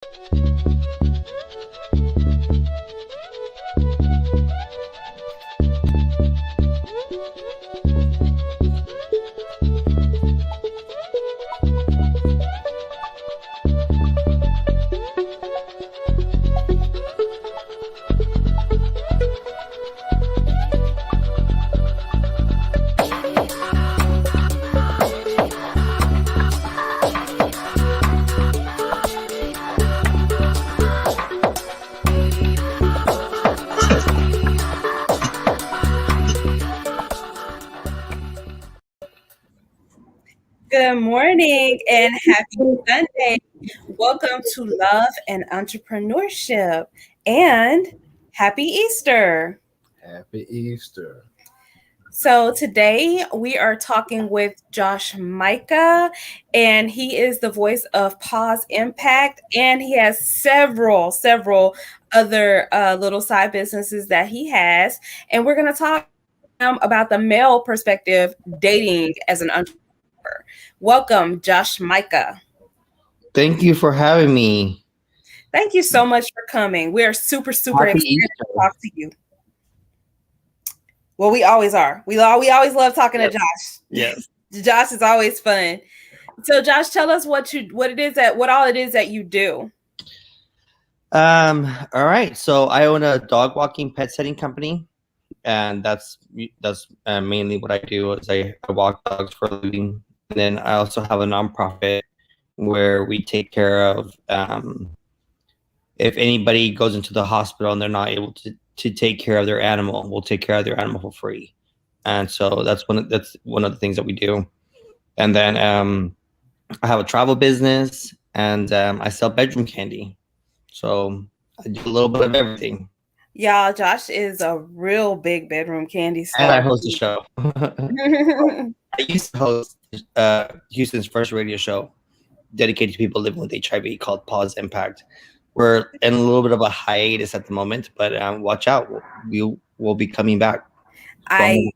Good morning and happy Sunday. Welcome to Love and Entrepreneurship and happy Easter. Happy Easter. So today we are talking with Josh Mica, and he is the voice of Pause Impact, and he has several other little side businesses that he has, and we're going to talk about the male perspective dating as an entrepreneur. Welcome, Josh Mica. Thank you for having me. Thank you so much for coming. We are super Happy excited Easter. to talk to you. Well, we always are. We always love talking to Josh. Yes. Josh is always fun. So, Josh, tell us what all it is that you do. All right. So I own a dog walking pet sitting company, and that's mainly what I do. Is I walk dogs for a living, and then I also have a nonprofit where we take care of if anybody goes into the hospital and they're not able to take care of their animal, we'll take care of their animal for free. And so that's one of the things that we do. And then I have a travel business, and I sell bedroom candy. So I do a little bit of everything. Y'all, Josh is a real big bedroom candy star. And I host a show. I used to host Houston's first radio show dedicated to people living with HIV called Pause Impact. We're in a little bit of a hiatus at the moment, but watch out. We'll be coming back. I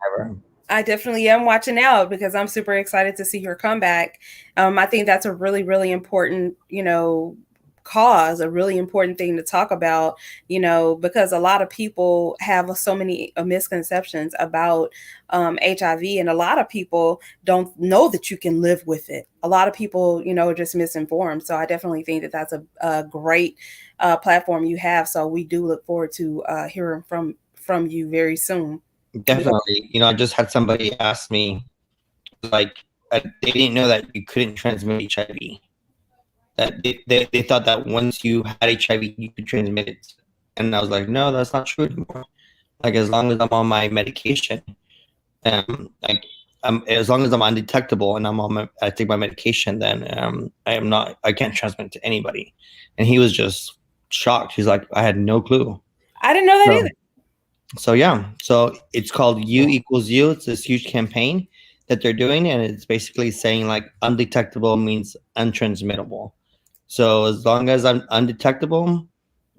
definitely am watching out because I'm super excited to see her come back. I think that's a really important, cause, a really important thing to talk about, because a lot of people have so many misconceptions about HIV, and a lot of people don't know that you can live with it. A lot of people, are just misinformed. So I definitely think that that's a great platform you have. So we do look forward to hearing from you very soon. Definitely. I just had somebody ask me, like, they didn't know that you couldn't transmit HIV. That they thought that once you had HIV, you could transmit it. And I was like, no, that's not true anymore. Like, as long as I'm on my medication, as long as I'm undetectable and I take my medication, then I can't transmit it to anybody. And he was just shocked. He's like, I had no clue. I didn't know that either. So yeah, so it's called U equals U. It's this huge campaign that they're doing, and it's basically saying like undetectable means untransmittable. So as long as I'm undetectable,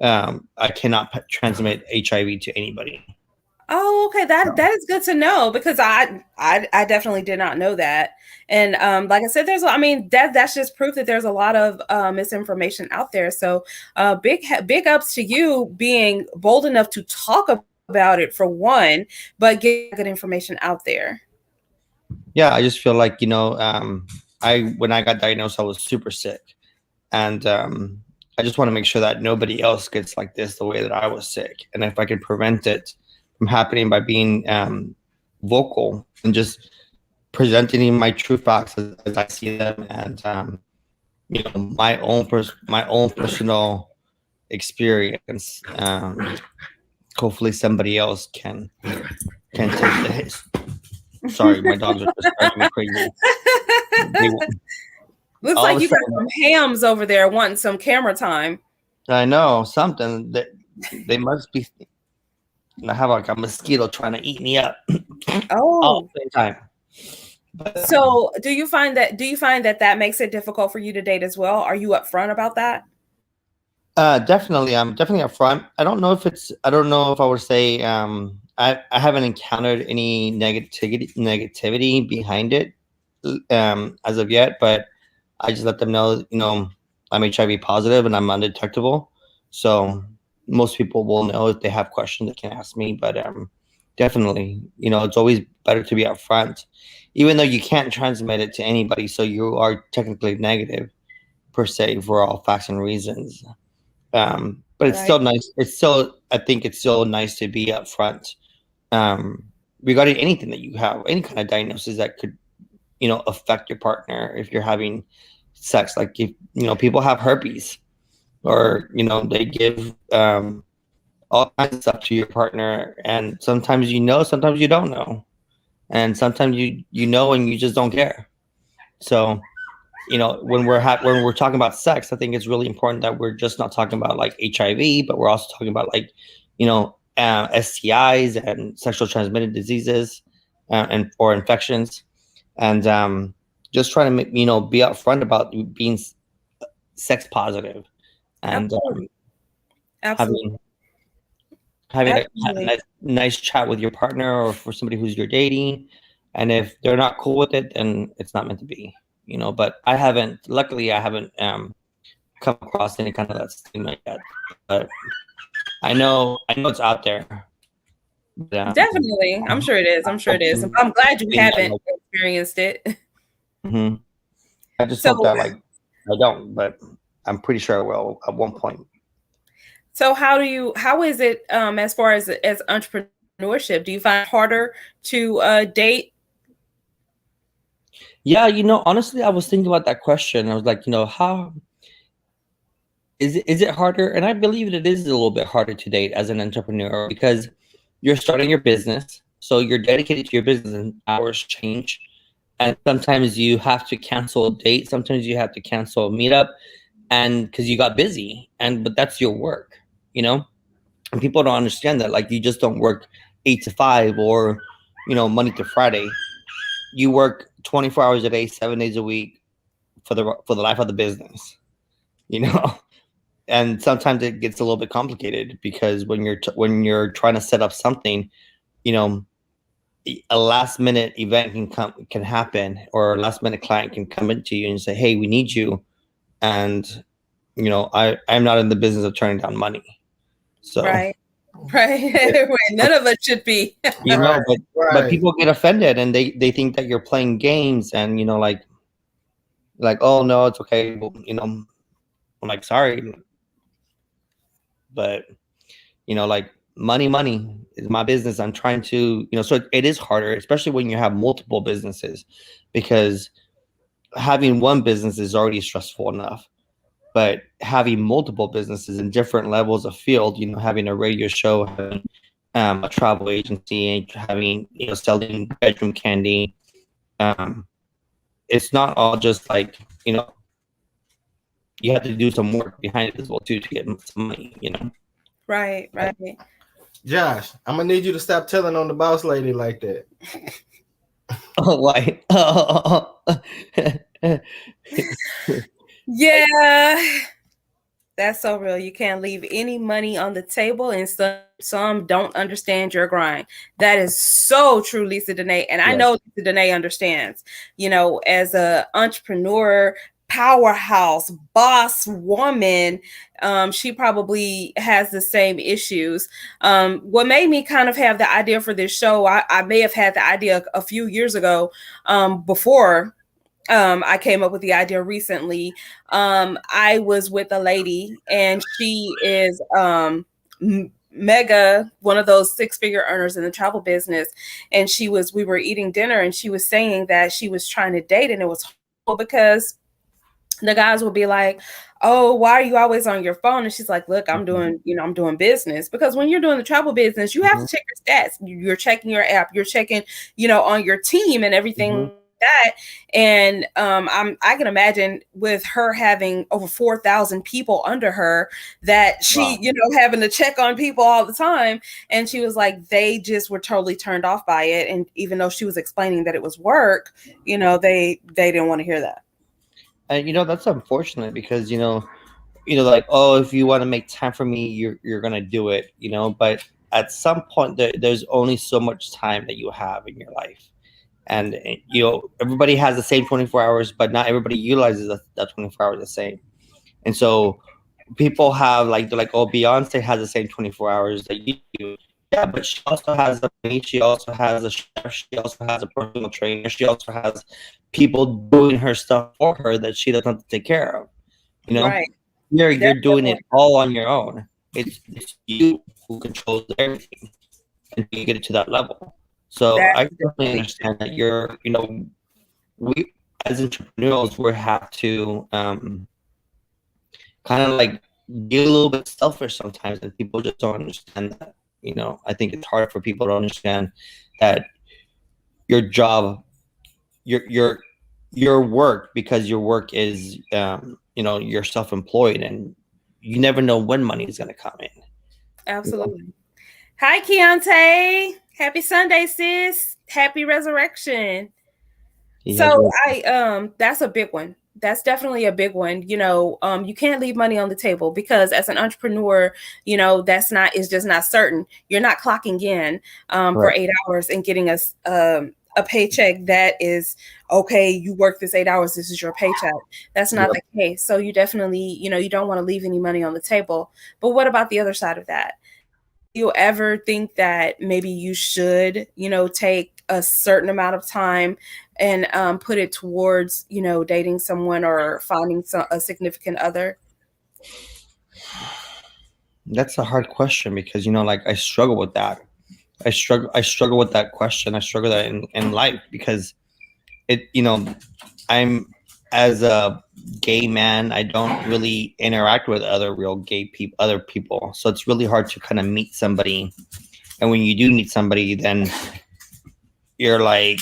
I cannot transmit HIV to anybody. Oh, okay. That is good to know, because I definitely did not know that. And like I said, that's just proof that there's a lot of misinformation out there. So big ups to you being bold enough to talk about it, for one, but get good information out there. Yeah, I just feel like, when I got diagnosed, I was super sick. And I just want to make sure that nobody else gets like this the way that I was sick. And if I can prevent it from happening by being vocal and just presenting my true facts as I see them, and my own personal experience, hopefully somebody else can take the hit. Sorry, my dogs are just driving me crazy. Looks like you got some hams over there wanting some camera time. I know, something that they must be. I have like a mosquito trying to eat me up. All at the same time. But, so do you find that makes it difficult for you to date as well? Are you upfront about that? Definitely. I'm definitely upfront. I don't know if I would say I haven't encountered any negativity behind it as of yet, but I just let them know, I'm HIV positive and I'm undetectable. So most people will know if they have questions, they can ask me. But definitely, it's always better to be upfront, even though you can't transmit it to anybody. So you are technically negative per se for all facts and reasons. But it's Right. still nice. I think it's still nice to be upfront regarding anything that you have, any kind of diagnosis that could, affect your partner if you're having sex. Like if, people have herpes or, they give all kinds of stuff to your partner. And sometimes sometimes you don't know. And sometimes you know and you just don't care. So when we're talking about sex, I think it's really important that we're just not talking about like HIV, but we're also talking about like STIs and sexual transmitted diseases and or infections, and just trying to be upfront about being sex positive and Absolutely. Absolutely. having a Absolutely. nice chat with your partner or for somebody who's you're dating, and if they're not cool with it, then it's not meant to be. But luckily I haven't come across any kind of that stigma yet, but I know it's out there. But, Definitely. I'm sure it is. I'm sure it is. I'm glad you haven't experienced it. Mhm. I just hope So, that like I don't, but I'm pretty sure I will at one point. so how is it as far as entrepreneurship? Do you find it harder to date? Yeah, honestly, I was thinking about that question. I was like, how is it harder? And I believe it is a little bit harder to date as an entrepreneur because you're starting your business, so you're dedicated to your business, and hours change, and sometimes you have to cancel a date, sometimes you have to cancel a meetup, and because you got busy, but that's your work, and people don't understand that. Like you just don't work 8 to 5 or Monday to Friday. You work 24 hours a day, 7 days a week for the life of the business. You know, and sometimes it gets a little bit complicated because when you're trying to set up something, you know, a last minute event can happen, or a last minute client can come into you and say, "Hey, we need you," and I'm not in the business of turning down money, so. Right. Right. Right. None of us should be. Right, But right. people get offended and they think that you're playing games, and like, oh no, it's okay. Well, I'm like, sorry, but like, money is my business. I'm trying to, so it is harder, especially when you have multiple businesses, because having one business is already stressful enough, but having multiple businesses in different levels of field, having a radio show, having a travel agency, having, selling bedroom candy, um, it's not all just like, you have to do some work behind it as well too to get some money. Right. Right. Josh, I'm gonna need you to stop telling on the boss lady like that. Oh, why? Yeah. That's so real. You can't leave any money on the table, and some don't understand your grind. That is so true, Lisa Dene. And I Yes. know Lisa Dene understands, as a entrepreneur, powerhouse, boss woman, she probably has the same issues. What made me kind of have the idea for this show, I may have had the idea a few years ago, before I came up with the idea recently. I was with a lady, and she is mega one of those six-figure earners in the travel business. And we were eating dinner, and she was saying that she was trying to date, and it was horrible because the guys will be like, "Oh, why are you always on your phone?" And she's like, "Look, I'm doing business." Because when you're doing the travel business, you have to check your stats. You're checking your app, you're checking, on your team and everything like that. And I can imagine with her having over 4,000 people under her, that she, Wow. having to check on people all the time. And she was like, they just were totally turned off by it. And even though she was explaining that it was work, they didn't want to hear that. And that's unfortunate because like, oh, if you want to make time for me, you're gonna do it, but at some point there's only so much time that you have in your life, and everybody has the same 24 hours, but not everybody utilizes that 24 hours the same. And so people have like, they're like, oh, Beyonce has the same 24 hours that you do. Yeah, but she also has a maid, she also has a chef, she also has a personal trainer, she also has people doing her stuff for her that she doesn't have to take care of. You know, Right. you're That's doing it definitely all on your own. It's you who controls everything until you get it to that level. So I that's definitely definitely understand that you're, you know, we as entrepreneurs we have to kind of like be a little bit selfish sometimes, and people just don't understand that. You know, I think it's hard for people to understand that your job, your your work, because your work is you know, you're self-employed, and you never know when money is going to come in. You know? absolutely. Hi, Keontae. Happy Sunday, sis. Happy resurrection. He has So that's a big one. That's definitely a big one. You can't leave money on the table because as an entrepreneur, it's just not certain. You're not clocking in for right. 8 hours and getting a paycheck that is okay. You work this 8 hours. This is your paycheck. That's not Yep. the case. So you definitely, you don't want to leave any money on the table. But what about the other side of that? You ever think that maybe you should, take a certain amount of time and put it towards, dating someone or finding a significant other? That's a hard question because, you know, like I struggle with that. I struggle with that question. I struggle that in life because it, you know, I'm as a gay man, I don't really interact with other real gay people, other people. So it's really hard to kind of meet somebody. And when you do meet somebody, then you're like,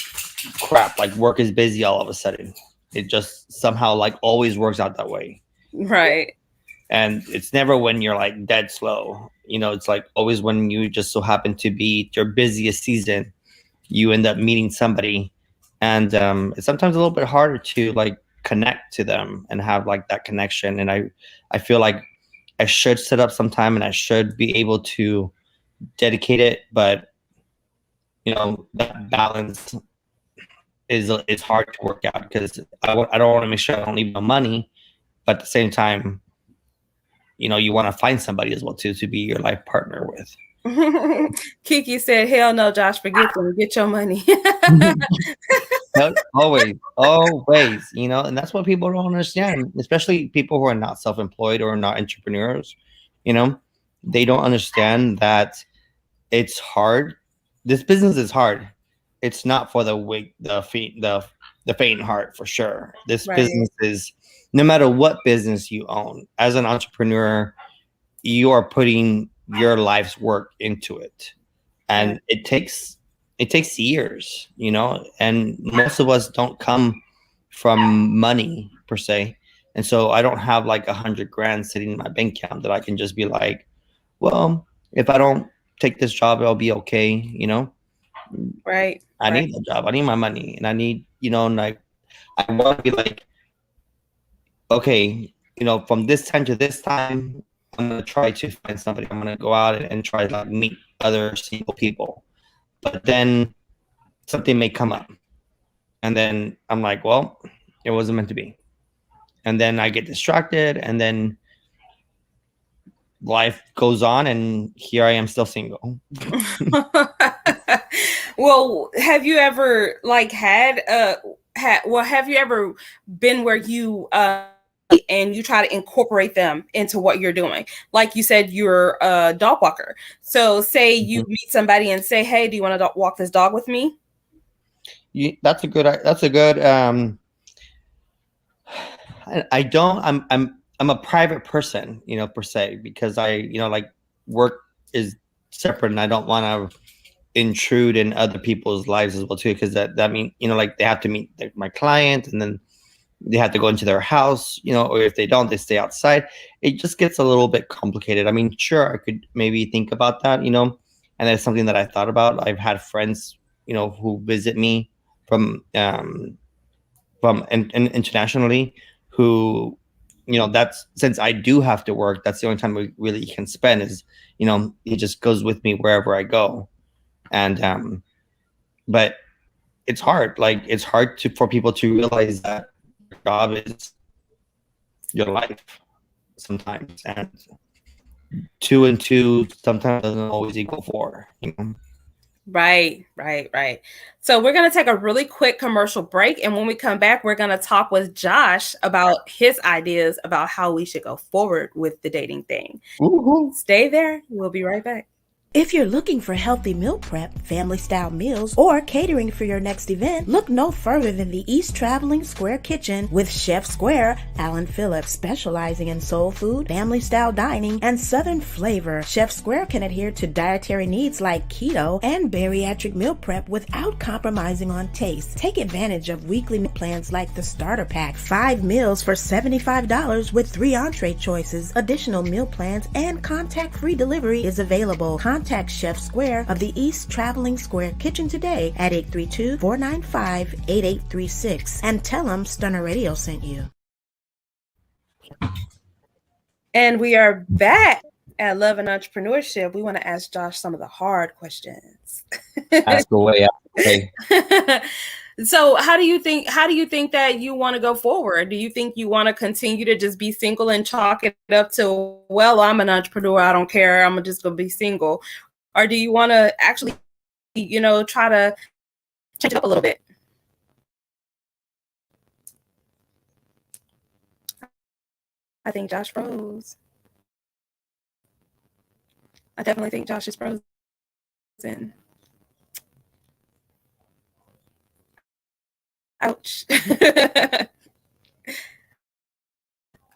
crap, like work is busy all of a sudden. It just somehow like always works out that way. Right. And it's never when you're like dead slow. You know, it's like always when you just so happen to be your busiest season, you end up meeting somebody, and it's sometimes a little bit harder to like connect to them and have like that connection. And I feel like I should set up some time and I should be able to dedicate it, but you know that balance is hard to work out because I don't want to make sure I don't leave no money, but at the same time, you know, you want to find somebody as well too to be your life partner with. Kiki said, hell no, Josh, forget them. Get your money. No, always, you know, and that's what people don't understand, especially people who are not self-employed or not entrepreneurs. You know, they don't understand that it's hard. This business is hard. It's not for the weak, the faint heart for sure. This Right. business is, no matter what business you own, as an entrepreneur, you are putting your life's work into it, Right. and it takes years, you know, and most of us don't come from money per se. And so I don't have like 100 grand sitting in my bank account that I can just be like, well, if I don't take this job, I'll be okay. You know, Right. I Right. need the job, I need my money, and I need, you know, and I want to be like, okay, you know, from this time to this time, I'm gonna try to find somebody. I'm gonna go out and try to like meet other single people. But then something may come up, and then I'm like, well, it wasn't meant to be. And then I get distracted, and then life goes on, and here I am still single. Well, have you ever like have you ever been where you and you try to incorporate them into what you're doing? Like you said, you're a dog walker. So say you Mhm. meet somebody and say, hey, do you want to walk this dog with me? That's a good I don't I'm a private person, you know, per se, because I, you know, like work is separate, and I don't want to intrude in other people's lives as well too, because that mean, you know, like they have to meet my client, and then they have to go into their house, you know, or if they don't, they stay outside. It just gets a little bit complicated. I mean, sure, I could maybe think about that, you know, and that's something that I thought about. I've had friends, you know, who visit me from and internationally, who, you know, that's, since I do have to work, that's the only time we really can spend is, you know, he just goes with me wherever I go. And but it's hard, like it's hard to for people to realize that your job is your life. sometimes, and 2 and 2 sometimes doesn't always equal 4. Right. So we're going to take a really quick commercial break. And when we come back, we're going to talk with Josh about his ideas about how we should go forward with the dating thing. Woo-hoo. Stay there. We'll be right back. If you're looking for healthy meal prep, family-style meals, or catering for your next event, look no further than the East Traveling Square Kitchen with Chef Square, Alan Phillips, specializing in soul food, family-style dining, and southern flavor. Chef Square can adhere to dietary needs like keto and bariatric meal prep without compromising on taste. Take advantage of weekly meal plans like the Starter Pack, 5 meals for $75 with 3 entree choices. Additional meal plans and contact-free delivery is available. Contact Chef Square of the East Traveling Square Kitchen today at 832-495-8836 and tell them Stunner Radio sent you. And we are back at Love and Entrepreneurship. We want to ask Josh some of the hard questions. Ask away. Okay. So how do you think that you want to go forward? Do you think you want to continue to just be single and chalk it up to, well, I'm an entrepreneur, I don't care, I'm just going to be single? Or do you want to actually, try to change it up a little bit? I think Josh froze. I definitely think Josh is frozen. Ouch.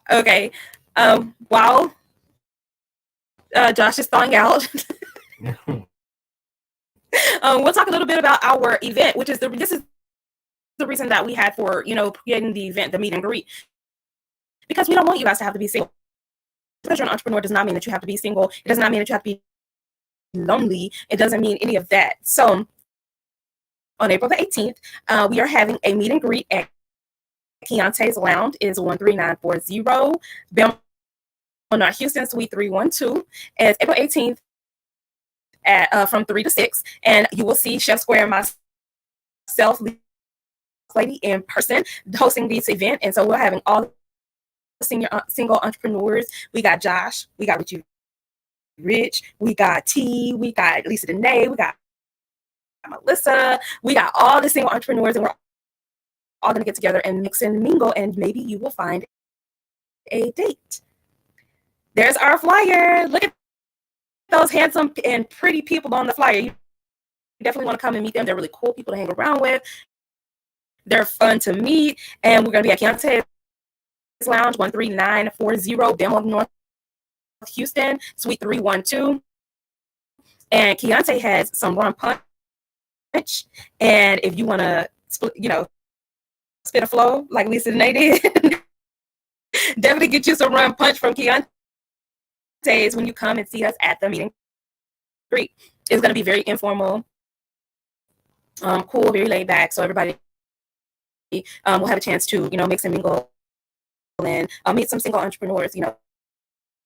Okay. While Josh is thawing out, we'll talk a little bit about our event, which is this is the reason that we had for creating the event, the meet and greet, because we don't want you guys to have to be single. Because you're an entrepreneur does not mean that you have to be single. It does not mean that you have to be lonely. It doesn't mean any of that. So on April the 18th, we are having a meet and greet at Keontae's Lounge. It is 13940 Belmont, Houston, Suite 312. And it's April 18th at from 3 to 6. And you will see Chef Square and myself, lady, in person hosting this event. And so we're having all the single entrepreneurs. We got Josh, we got Rich, we got T, we got Lisa Danae, we got Melissa, we got all the single entrepreneurs, and we're all going to get together and mix and mingle, and maybe you will find a date. There's our flyer. Look at those handsome and pretty people on the flyer. You definitely want to come and meet them. They're really cool people to hang around with. They're fun to meet, and we're going to be at Keontae's Lounge, 13940 Belmont, North Houston, Suite 312. And Keontae has some rum punch. And if you want to, spit a flow like Lisa Danae did, definitely get you some rum punch from Keontae's when you come and see us at the meeting. Great. It's going to be very informal, cool, very laid back. So everybody will have a chance to, mix and mingle and meet some single entrepreneurs,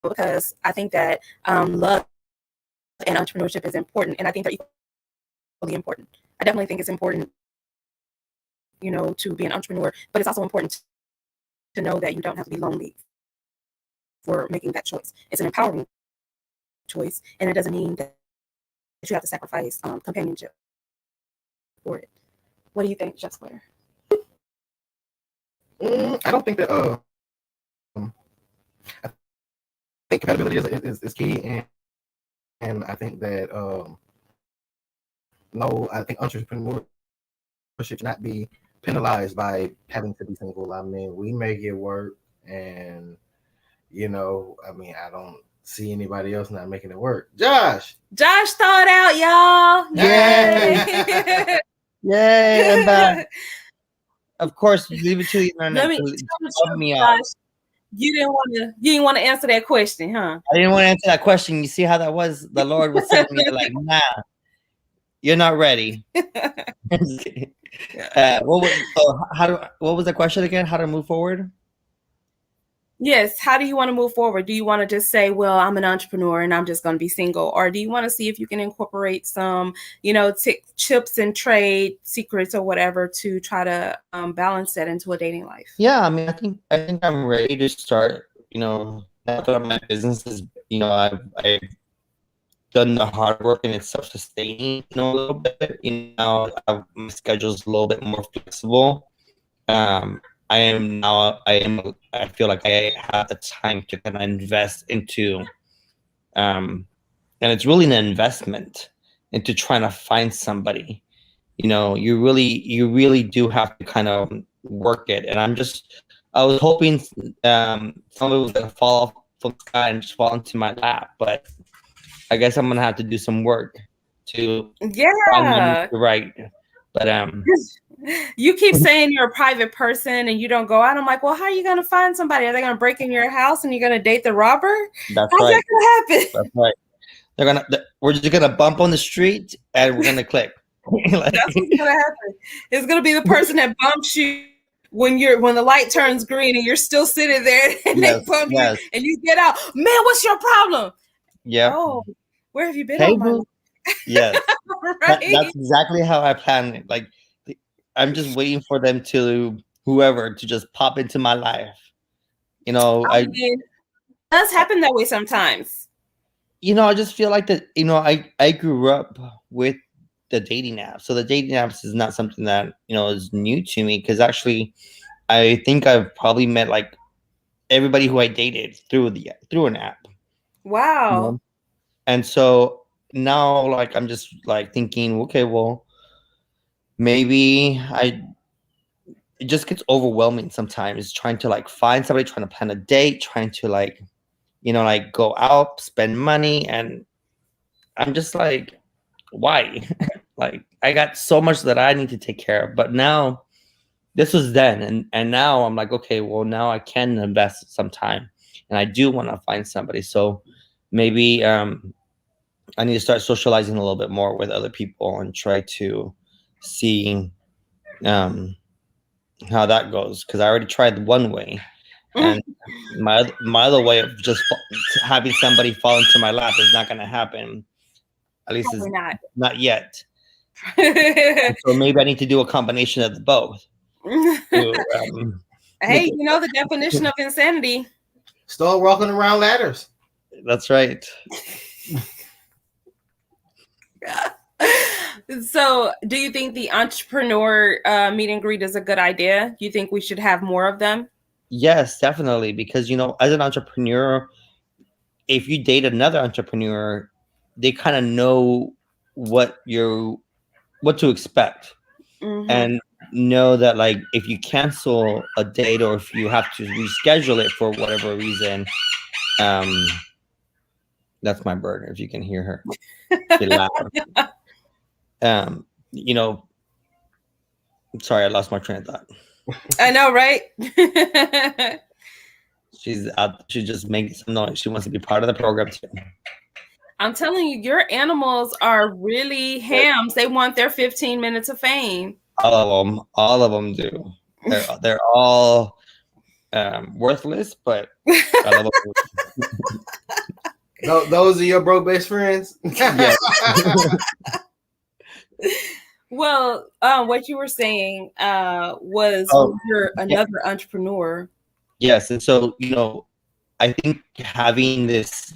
because I think that love and entrepreneurship is important. And I think they're equally important. I definitely think it's important, to be an entrepreneur, but it's also important to know that you don't have to be lonely for making that choice. It's an empowering choice, and it doesn't mean that you have to sacrifice companionship for it. What do you think, Chef Square? I don't think that. I think compatibility is key, and I think that I think entrepreneurship should not be penalized by having to be single. I mean, we make it work, and I don't see anybody else not making it work. Josh thought out, y'all. Yay! Yay! I'm back. Of course, leave it to the internet. Let me me Josh, you didn't want to answer that question, huh? I didn't want to answer that question. You see how that was? The Lord was saying me like, nah, you're not ready. What was the question again? How to move forward? Yes. How do you want to move forward? Do you want to just say, well, I'm an entrepreneur and I'm just going to be single? Or do you want to see if you can incorporate some, tips and trade secrets or whatever to try to balance that into a dating life? Yeah. I mean, I think I'm ready to start, now that my business is, I've done the hard work and it's self-sustaining, a little bit. Now my schedule's a little bit more flexible. I feel like I have the time to kind of invest into, and it's really an investment into trying to find somebody. You really do have to kind of work it. And I was hoping somebody was gonna fall off from the sky and just fall into my lap, but I guess I'm gonna have to do some work to find one Yeah. right. But You keep saying you're a private person and you don't go out. I'm like, well, how are you going to find somebody? Are they going to break in your house and you're going to date the robber? that's How's right. that going to happen? That's right. We're just gonna bump on the street and we're gonna click. That's what's going to happen. It's going to be the person that bumps you when the light turns green and you're still sitting there and they bump you and you get out. Man, what's your problem? Yeah. Oh, where have you been Hey, all my life? Yes. Right? That's exactly how I plan it. Like, I'm just waiting for them whoever to just pop into my life. I mean, it does happen that way sometimes. I just feel like that, I grew up with the dating apps. So the dating apps is not something that, is new to me, because actually I think I've probably met like everybody who I dated through an app. Wow. And so now, like, I'm just like thinking, okay, well, maybe it just gets overwhelming sometimes trying to like find somebody, trying to plan a date, trying to like, like go out, spend money. And I'm just like, why? Like, I got so much that I need to take care of. But now, this was then. And now I'm like, okay, well, now I can invest some time. And I do want to find somebody. So maybe I need to start socializing a little bit more with other people and try to see how that goes. Because I already tried one way. And my other way of just having somebody fall into my lap is not going to happen. At least it's not yet. So maybe I need to do a combination of the both. Hey, the definition of insanity. Start walking around ladders. That's right. So, do you think the entrepreneur meet and greet is a good idea? Do you think we should have more of them? Yes, definitely. Because, as an entrepreneur, if you date another entrepreneur, they kind of know what to expect. Mm-hmm. And know that, like, if you cancel a date or if you have to reschedule it for whatever reason, that's my bird, if you can hear her. She loud. I'm sorry, I lost my train of thought. I know, right? She's out. She just makes some noise. She wants to be part of the program too. I'm telling you, your animals are really hams. They want their 15 minutes of fame. All of them do. They're all worthless, but I love them. Those are your bro best friends. Yeah. Well, what you were saying was you're another entrepreneur. Yes, and so I think having this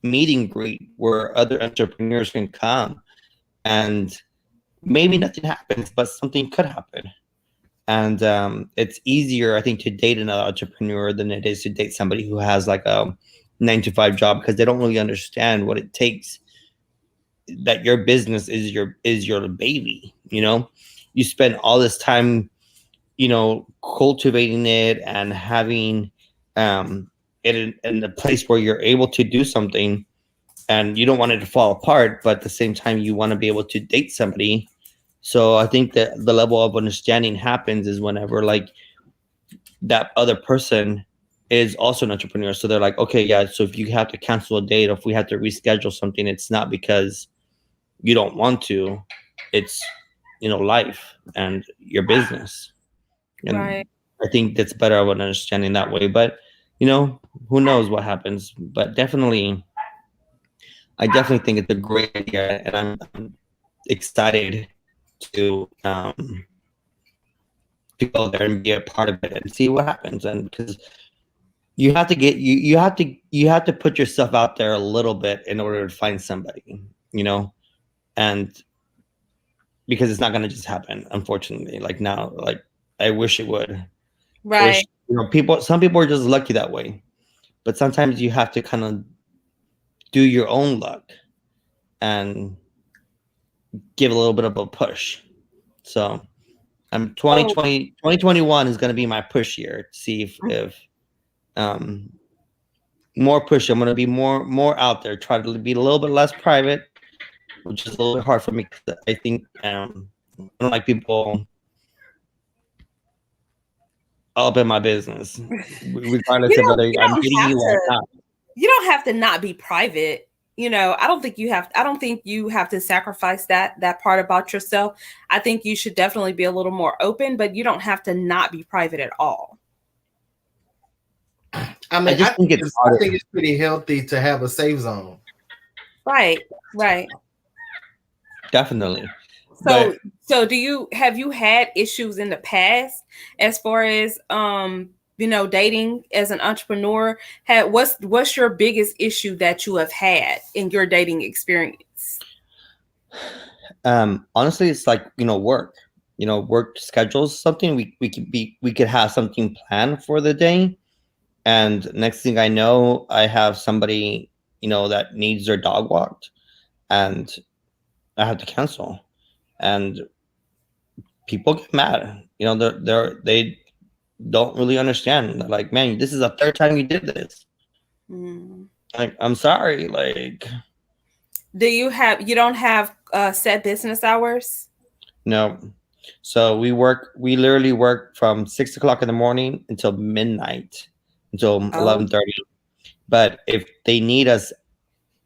meet and greet where other entrepreneurs can come, and maybe nothing happens, but something could happen, and it's easier, I think, to date another entrepreneur than it is to date somebody who has like a 9-to-5 job, because they don't really understand what it takes. That your business is your baby. You spend all this time cultivating it and having it in a place where you're able to do something, and you don't want it to fall apart, but at the same time you want to be able to date somebody. So I think that the level of understanding happens is whenever like that other person is also an entrepreneur. So they're like, okay, yeah, so if you have to cancel a date or if we have to reschedule something, it's not because you don't want to, it's life and your business. And right. I think that's better of an understanding that way. But who knows what happens. But I definitely think it's a great idea, and I'm excited to go there and be a part of it and see what happens. And because you have to get you have to put yourself out there a little bit in order to find somebody, and because it's not going to just happen, unfortunately. Like now, like I wish it would. I wish, Right. some people are just lucky that way, but sometimes you have to kind of do your own luck and give a little bit of a push. So I'm Oh, 2021 is going to be my push year to see if more push. I'm going to be more out there, try to be a little bit less private, which is a little bit hard for me. I think I don't like people up in my business, regardless of whether you I'm don't meeting have you or to. not. You don't have to not be private. I don't think you have. I don't think you have to sacrifice that part about yourself. I think you should definitely be a little more open, but you don't have to not be private at all. I mean, I just think it's I harder. think it's pretty healthy to have a safe zone. Right. Right. Definitely. So, But have you had issues in the past as far as dating as an entrepreneur? What's your biggest issue that you have had in your dating experience? honestly, it's like, work schedules, something we could have something planned for the day, and next thing I know, I have somebody, that needs their dog walked, and I have to cancel, and people get mad. They don't really understand. They're like, man, this is the third time you did this. Mm. Like, I'm sorry. Like, You don't have set business hours? no. So we literally work from 6 o'clock in the morning until midnight, until Oh, 11:30. But if they need us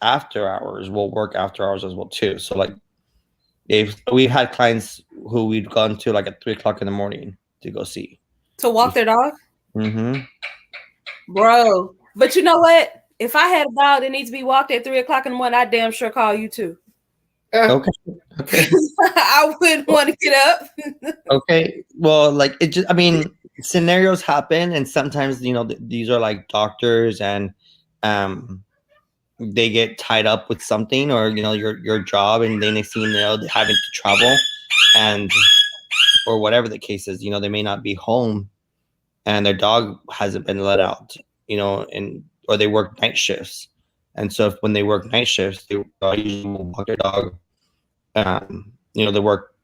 after hours, we'll work after hours as well too. So like, if we had clients who we'd gone to like at 3 o'clock in the morning to go see. to walk their dog? Mm-hmm. Bro. But you know what? If I had a dog that needs to be walked at 3 o'clock in the morning, I damn sure call you too. Okay. Okay. I wouldn't want to get up. Okay. Well, like it just, I mean, scenarios happen, and sometimes these are like doctors, and um, they get tied up with something, or your job, and then next thing you know, they're having to travel, and or whatever the case is, they may not be home, and their dog hasn't been let out, and or they work night shifts, and so when they work night shifts, they usually will walk their dog. They work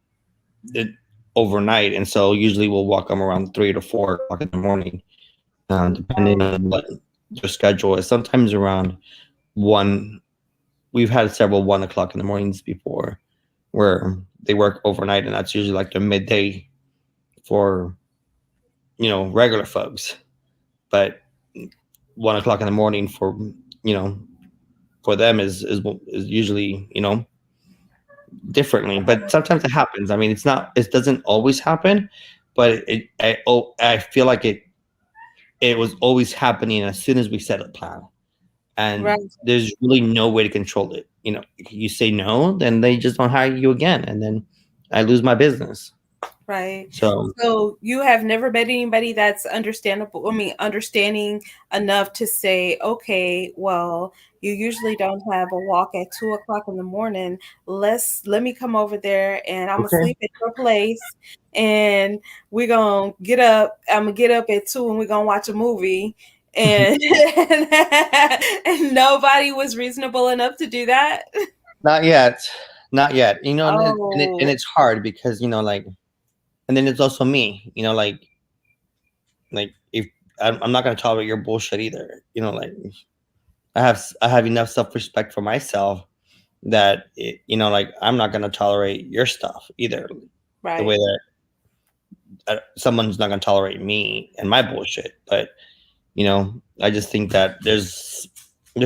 it overnight, and so usually we'll walk them around 3 to 4 o'clock in the morning, depending on what their schedule is. Sometimes around 1. We've had several 1 o'clock in the mornings before, where they work overnight, and that's usually like the midday for regular folks. But 1 o'clock in the morning for them is usually differently. But sometimes it happens. I mean, it doesn't always happen, but I feel like it was always happening as soon as we set a plan, and Right. there's really no way to control it. You say no, then they just don't hire you again, and then I lose my business. Right. So So you have never met anybody that's understanding enough to say, okay, well, you usually don't have a walk at 2 o'clock in the morning. Let me come over there and I'm gonna okay, sleep at your place and we're gonna get up. I'm gonna get up at 2 and we're gonna watch a movie. And and nobody was reasonable enough to do that. not yet, not yet. And Oh, it's hard because like, and then it's also me. Like if I'm not gonna tolerate your bullshit either. Like I have enough self-respect for myself that like I'm not gonna tolerate your stuff either. The way right. that someone's not gonna tolerate me and my bullshit. But I just think that there's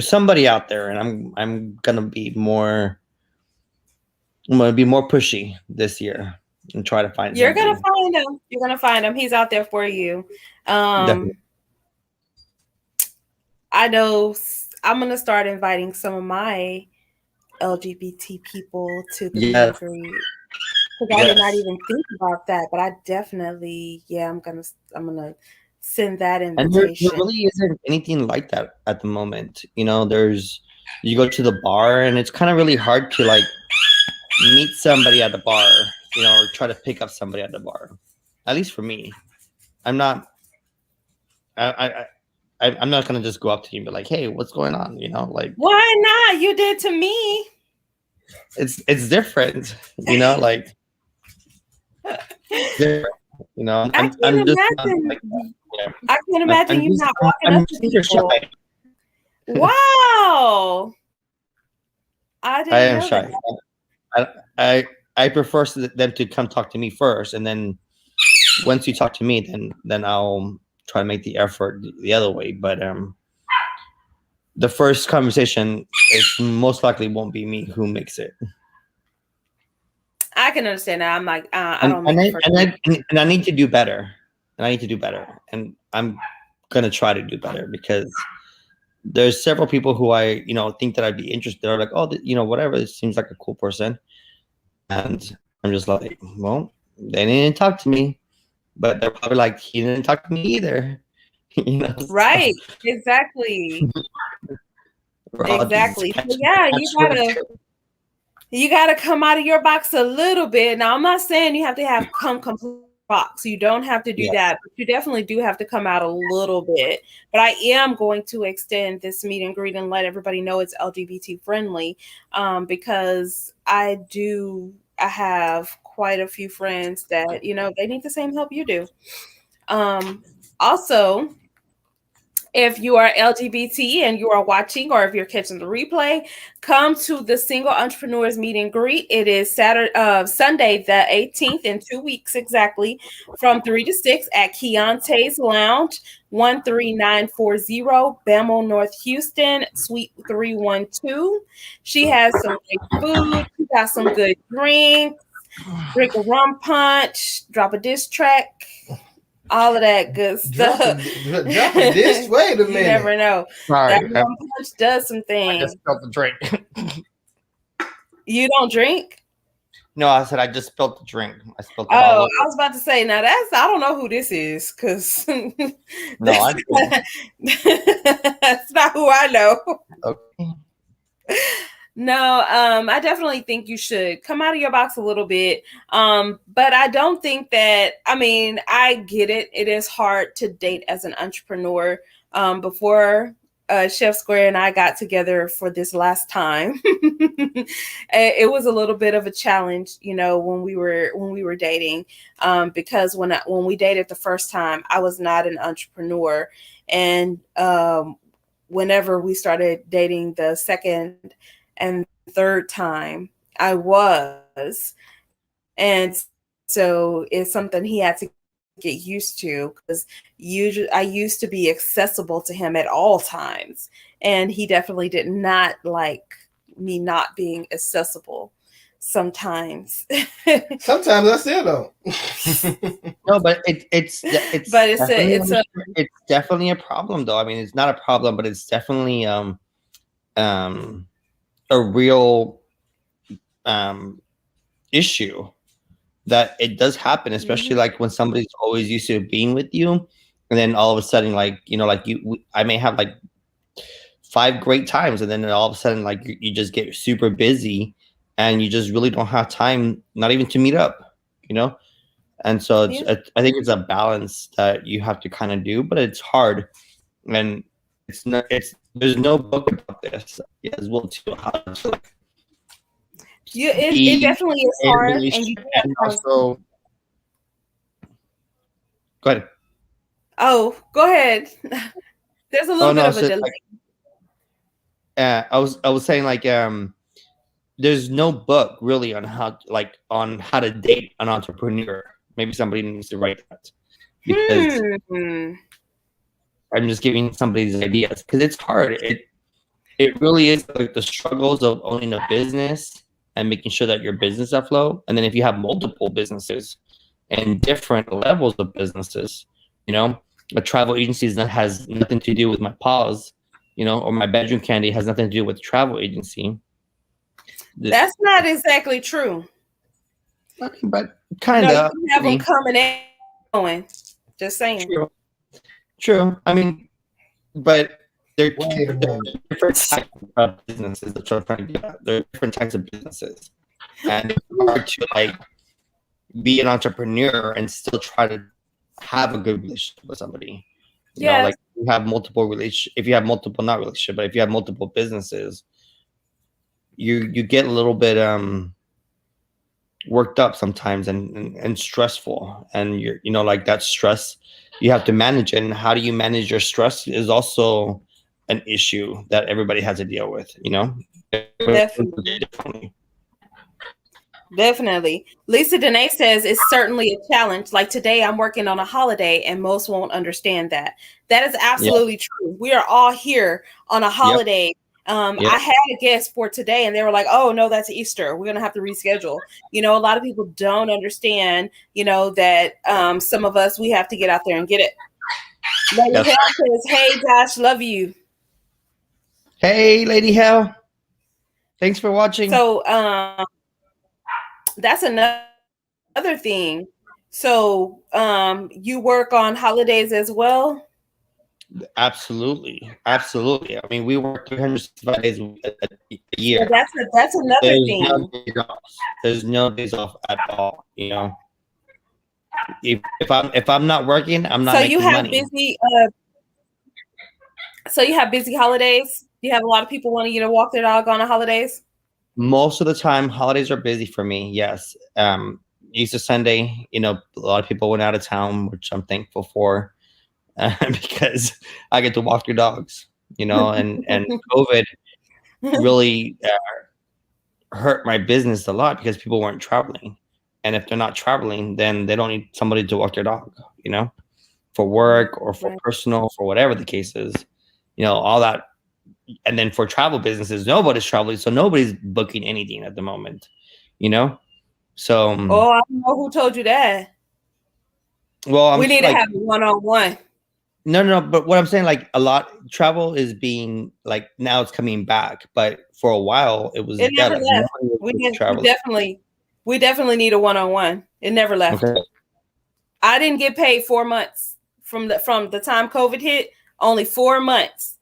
somebody out there, and I'm gonna be more. I'm gonna be more pushy this year and try to find You're gonna somebody. find him. You're gonna find him. He's out there for you. Definitely. I know I'm gonna start inviting some of my LGBT people to the meet and Yes. greet because I did not Yes. even think about that. But I definitely, yeah, I'm gonna send that And there invitation. really isn't anything like that at the moment. You know, you go to the bar and it's kind of really hard to like meet somebody at the bar, you know, or try to pick up somebody at the bar. At least for me, I'm not. I'm not gonna just go up to you and be like, "Hey, what's going on?" You know, like Why not? You did to me. it's different. You know, like different. You know, I can't I'm just not imagine. like that. You know? I can't imagine you not walking up to super people. shy. Wow. I I didn't am know shy. that. I prefer them to come talk to me first, and then once you talk to me, then I'll try to make the effort the other way. But the first conversation is most likely won't be me who makes it. I can understand that. I'm like, I And don't make and I need to do better. And I need to do better. And I'm gonna try to do better because there's several people who I, you know, think that I'd be interested. They're like, oh, you know, whatever. It seems like a cool person. And I'm just like, well, they didn't talk to me, but they're probably like, he didn't talk to me either. You know, right. Exactly. Exactly. So yeah, you gotta come out of your box a little bit. Now, I'm not saying you have to come complete box. You don't have to do that, but you definitely do have to come out a little bit. But I am going to extend this meet and greet and let everybody know it's LGBT friendly, because I have quite a few friends that, you know, they need the same help you do. Also, if you are LGBT and you are watching, or if you're catching the replay, come to the Single Entrepreneurs Meet and Greet. It is Sunday the 18th, in 2 weeks exactly, from 3 to 6 at Keontae's Lounge, 13940 Bemmel, North Houston, Suite 312. She has some great food. She got some good drinks. Drink a rum punch. Drop a diss track. All of that good stuff. Drop a disc. Wait a minute. You never know. Sorry, that rum punch does some things. I just spilled the drink. You don't drink? No, I said I just spilled the drink. I spilled it I was about to say, now I don't know who this is, because no, I that's not who I know. Okay. No, I definitely think you should come out of your box a little bit. But I don't think that, I mean, I get it. It is hard to date as an entrepreneur. Before Chef Square and I got together for this last time, it was a little bit of a challenge, you know, when we were dating, because when we dated the first time, I was not an entrepreneur, and whenever we started dating the second and third time, I was. And so it's something he had to get used to, because I used to be accessible to him at all times. And he definitely did not like me not being accessible sometimes. Sometimes I still don't. No, but it's definitely a problem, though. I mean, it's not a problem, but it's definitely a real issue that it does happen, especially like when somebody's always used to being with you, and then all of a sudden, like, you know, like I may have like 5 great times, and then all of a sudden, like, you just get super busy and you just really don't have time, not even to meet up, you know. And so I think it's a balance that you have to kind of do, but it's hard, and there's no book about this as well too. How to, like, it definitely is hard, and also go ahead. Oh, go ahead. There's a little bit of a delay. Like, I was saying, like, there's no book really on how to date an entrepreneur. Maybe somebody needs to write that, because I'm just giving somebody these ideas, because it's hard. It really is like the struggles of owning a business and making sure that your business afloat. And then if you have multiple businesses and different levels of businesses, you know, a travel agency has nothing to do with my paws, you know, or my bedroom candy has nothing to do with travel agency. That's not exactly true. But kind of. You have them coming and going. Just saying. True. True. I mean, but they're Wait a minute. different types of businesses. That's what I'm trying to get at. There are different types of businesses, and it's hard to like be an entrepreneur and still try to have a good relationship with somebody. You know, like you have multiple relationship. If you have multiple, not relationship, but if you have multiple businesses, you get a little bit worked up sometimes and stressful, and you're like that stress you have to manage it. And how do you manage your stress is also an issue that everybody has to deal with. Definitely. Lisa Danae says it's certainly a challenge. Like today, I'm working on a holiday and most won't understand that. That is absolutely true. We are all here on a holiday. I had a guest for today and they were like, oh, no, that's Easter. We're going to have to reschedule. A lot of people don't understand, that some of us, we have to get out there and get it. Lady Hell says, hey, Josh, love you. Hey, Lady Hell. Thanks for watching. So, that's another thing. So, you work on holidays as well? Absolutely. I mean, we work 365 days a year. So that's another thing. There's no days off at all. If I'm not working, I'm not. So you have money. busy. So you have busy holidays. You have a lot of people wanting you to walk their dog on the holidays. Most of the time, holidays are busy for me. Yes. Easter Sunday, a lot of people went out of town, which I'm thankful for, because I get to walk your dogs, and COVID really hurt my business a lot because people weren't traveling. And if they're not traveling, then they don't need somebody to walk their dog, for work or for personal, for whatever the case is, all that. And then for travel businesses, nobody's traveling, so nobody's booking anything at the moment, So. Oh, I don't know who told you that. Well, we need to have one-on-one. No. But what I'm saying, like a lot travel is being like now it's coming back, but for a while it was. It never left. We definitely need a one-on-one. It never left. Okay. I didn't get paid 4 months from the time COVID hit. Only 4 months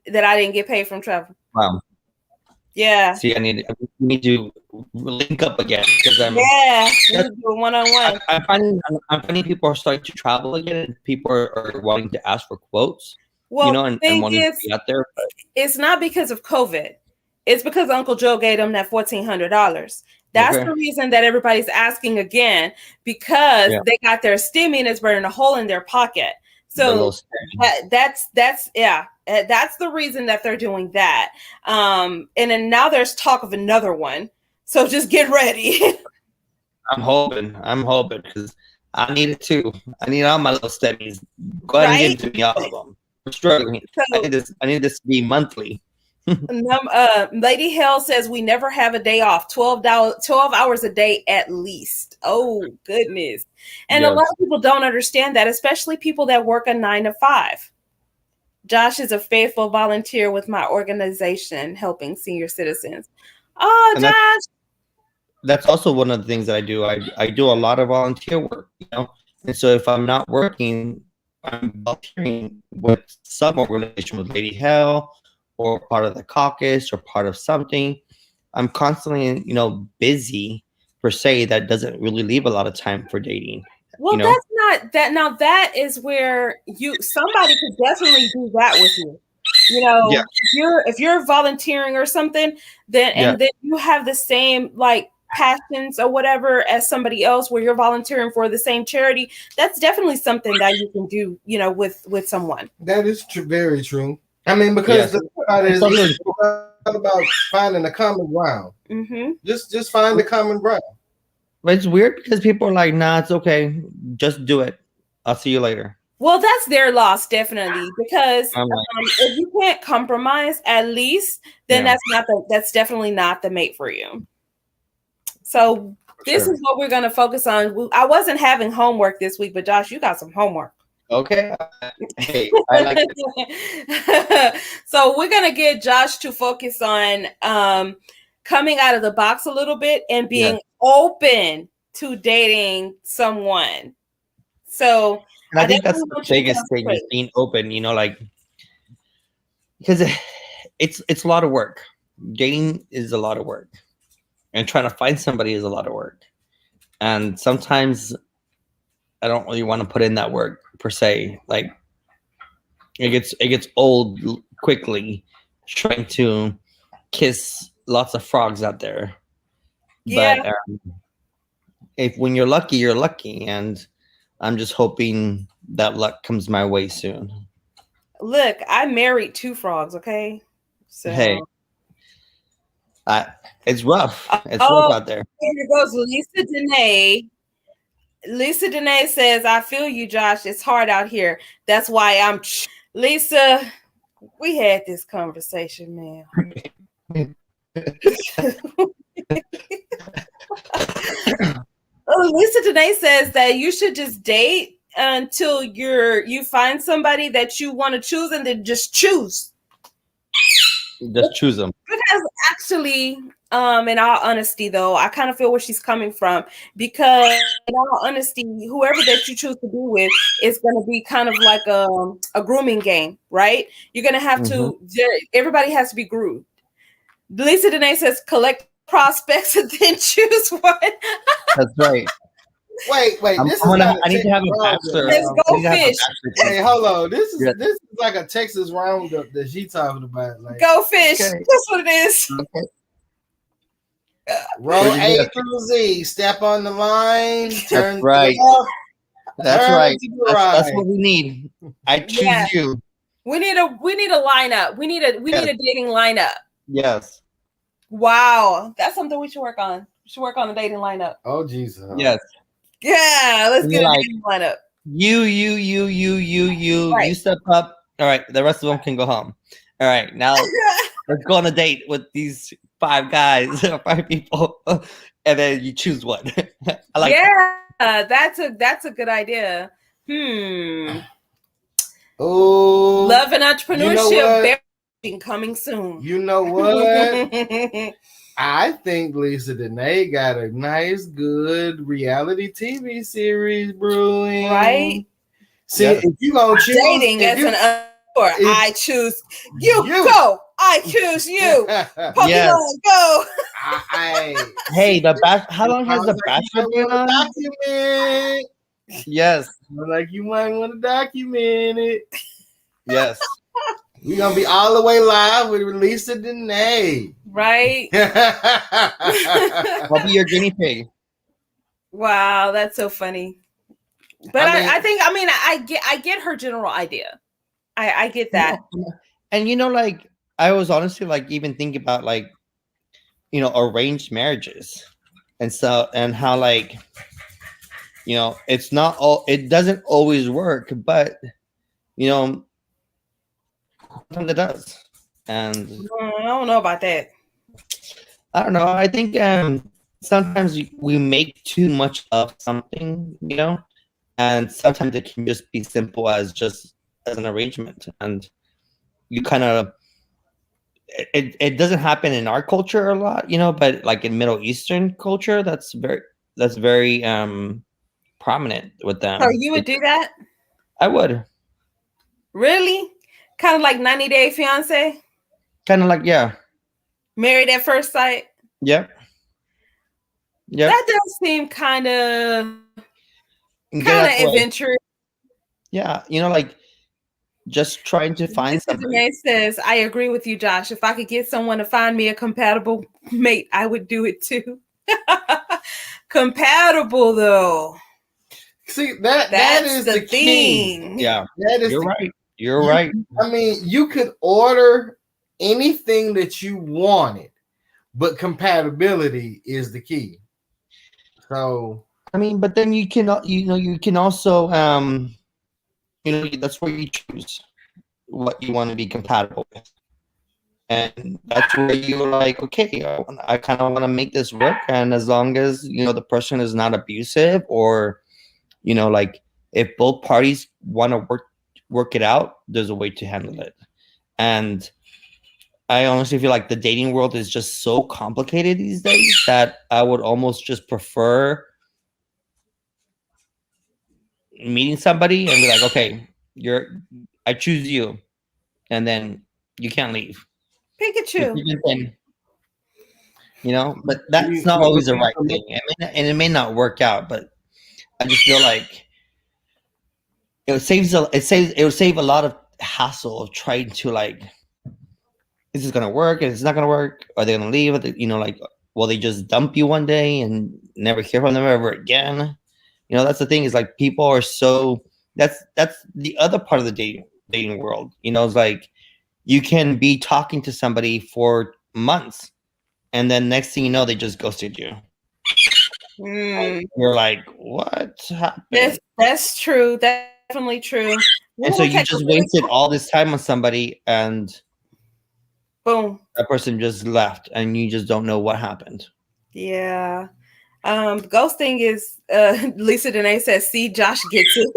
that I didn't get paid from travel. Wow. Yeah. See, I need to link up again because we need to do a one-on-one. I'm finding people are starting to travel again, and people are wanting to ask for quotes. Well, and wanting to be out there. But it's not because of COVID. It's because Uncle Joe gave them that $1,400. That's the reason that everybody's asking again, because they got their stimmy and it's burning a hole in their pocket. So that's the reason that they're doing that. And then now there's talk of another one. So just get ready. I'm hoping because I need it too. I need all my little stemmies. Go ahead and give it to me, all of them. I'm struggling. So, I need this to be monthly. Lady Hell says we never have a day off. 12 hours a day at least. Oh goodness. And a lot of people don't understand that, especially people that work a 9 to 5. Josh is a faithful volunteer with my organization helping senior citizens. Oh, and Josh. That's also one of the things that I do. I do a lot of volunteer work, and so if I'm not working, I'm volunteering with some organization, with Lady Hell, or part of the caucus, or part of something. I'm constantly, busy per se. That doesn't really leave a lot of time for dating. Well, that's not that. Now that is where somebody could definitely do that with you. If you're volunteering or something, then then you have the same like passions or whatever as somebody else, where you're volunteering for the same charity. That's definitely something that you can do, with someone. That is very true. I mean, because the part is about finding a common ground. Mm-hmm. Just find the common ground. But it's weird because people are like, nah, it's okay. Just do it. I'll see you later. Well, that's their loss, definitely, because if you can't compromise, at least, then that's definitely not the mate for you. So this is what we're going to focus on. I wasn't having homework this week, but Josh, you got some homework. Okay. Hey, I like it. So we're going to get Josh to focus on coming out of the box a little bit and being open to dating someone. So And I I think that's definitely the want you to biggest thing is concentrate. being open, like because it's a lot of work. Dating is a lot of work. And trying to find somebody is a lot of work. And sometimes I don't really want to put in that work per se. Like it gets old quickly trying to kiss lots of frogs out there. Yeah. But if when you're lucky, and I'm just hoping that luck comes my way soon. Look, I married 2 frogs, okay? So Hey, it's rough. It's rough oh, out there. here goes Lisa Dene. Lisa Dene says, I feel you, Josh. It's hard out here. That's why I'm Lisa. We had this conversation, man. Lisa Dene says that you should just date until you find somebody that you want to choose, and then just choose. Just choose them. Because actually, in all honesty, though, I kind of feel where she's coming from, because in all honesty, whoever that you choose to be with is going to be kind of like a grooming game, right? You're going to have to, everybody has to be groomed. Lisa Dene says, collect prospects and then choose one. That's right. Wait. I need to have a bachelor. Let's go fish. Wait, hold on. This is like a Texas roundup that she talking about. Like, go fish. Okay. That's what it is. Okay. Roll A through Z. Step on the line. Turn right. left, that's right. That's what we need. I choose you. We need a lineup. We need a dating lineup. Yes. Wow, that's something we should work on. We should work on the dating lineup. Oh Jesus. Yes. Yeah, let's get a dating lineup. You. Right. You step up. All right, the rest of them can go home. All right, now let's go on a date with these 5 guys or 5 people, and then you choose one. I like. Yeah, that's a good idea. Oh, love and entrepreneurship coming soon. You know what? I think Lisa Dene got a nice, good reality TV series brewing. Right? See, if you gonna choose dating as an I choose you. Go. I choose you. Pokemon, go. Hey, how long has the Bachelor been on? Document. Yes. Like you might want to document it. Yes. We're gonna be all the way live with Lisa Dene. Right. I'll be your guinea pig. Wow, that's so funny. But I get her general idea. I get that. And like I was honestly like even thinking about like arranged marriages and how like it's not all, it doesn't always work, but sometimes it does. And I don't know about that. I don't know. I think sometimes we make too much of something, and sometimes it can just be simple as an arrangement, and you kind of it doesn't happen in our culture a lot, but like in Middle Eastern culture, that's very prominent with them. So you would do that? I would. Really? Kind of like 90 Day Fiance? Kind of like, yeah. Married at First Sight? Yep. That does seem kind of adventurous. Yeah, like just trying to find something. Renee says, I agree with you, Josh. If I could get someone to find me a compatible mate, I would do it too. Compatible though. See, that is the thing. Key. Yeah. You're right. You're right. I mean, you could order anything that you wanted, but compatibility is the key. So I mean, but then you can also that's where you choose what you want to be compatible with, and that's where you're like, okay, I kind of want to make this work, and as long as the person is not abusive, or like if both parties want to work it out, there's a way to handle it. And I honestly feel like the dating world is just so complicated these days that I would almost just prefer meeting somebody and be like, okay, I choose you, and then you can't leave. Pikachu. But that's not always the right thing. And it may not work out, but I just feel like it would save a lot of hassle of trying to like, is this gonna work? And it's not gonna work? Are they gonna leave? Like, will they just dump you one day and never hear from them ever again? That's the thing, is like people are so, that's the other part of the dating world. It's like you can be talking to somebody for months, and then next thing you know, they just ghosted you. You're like, what happened? That's true. That's definitely true. And so you just wasted all this time on somebody, and boom, that person just left, and you just don't know what happened. Yeah. Ghosting is Lisa Danae says, see, Josh gets it.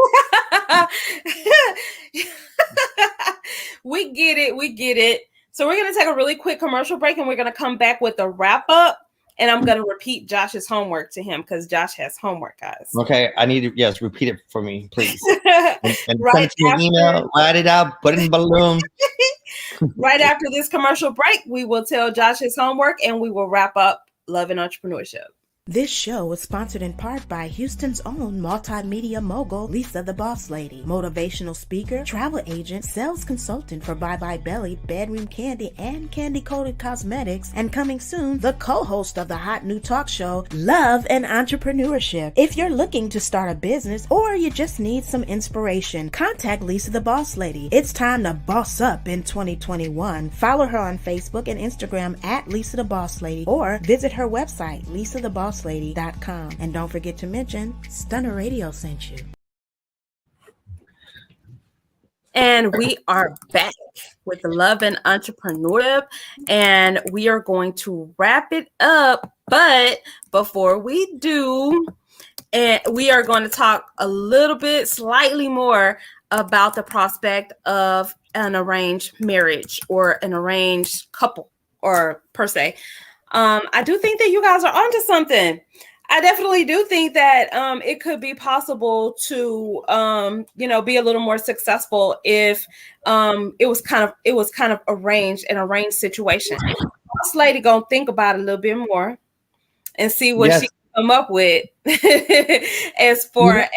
We get it. So we're going to take a really quick commercial break, and we're going to come back with a wrap up, and I'm going to repeat Josh's homework to him because Josh has homework, guys. Okay, I need to, yes, repeat it for me, please. and right send an email, write it out, put it in balloon. Right after this commercial break, we will tell Josh his homework, and we will wrap up Love and Entrepreneurship. This show is sponsored in part by Houston's own multimedia mogul, Lisa the Boss Lady, motivational speaker, travel agent, sales consultant for Bye Bye Belly, Bedroom Candy, and Candy Coated Cosmetics, and coming soon, the co-host of the hot new talk show, Love and Entrepreneurship. If you're looking to start a business or you just need some inspiration, contact Lisa the Boss Lady. It's time to boss up in 2021. Follow her on Facebook and Instagram at Lisa the Boss Lady, or visit her website, lisathebosslady.com. And don't forget to mention Stunner Radio sent you. And we are back with Love and Entrepreneurship, and we are going to wrap it up. But before we do, we are going to talk a little bit, slightly more about the prospect of an arranged marriage or an arranged couple, or per se. I do think that you guys are onto something. I definitely do think that it could be possible to be a little more successful if it was kind of an arranged situation. This lady gonna think about it a little bit more and see what she can come up with as far as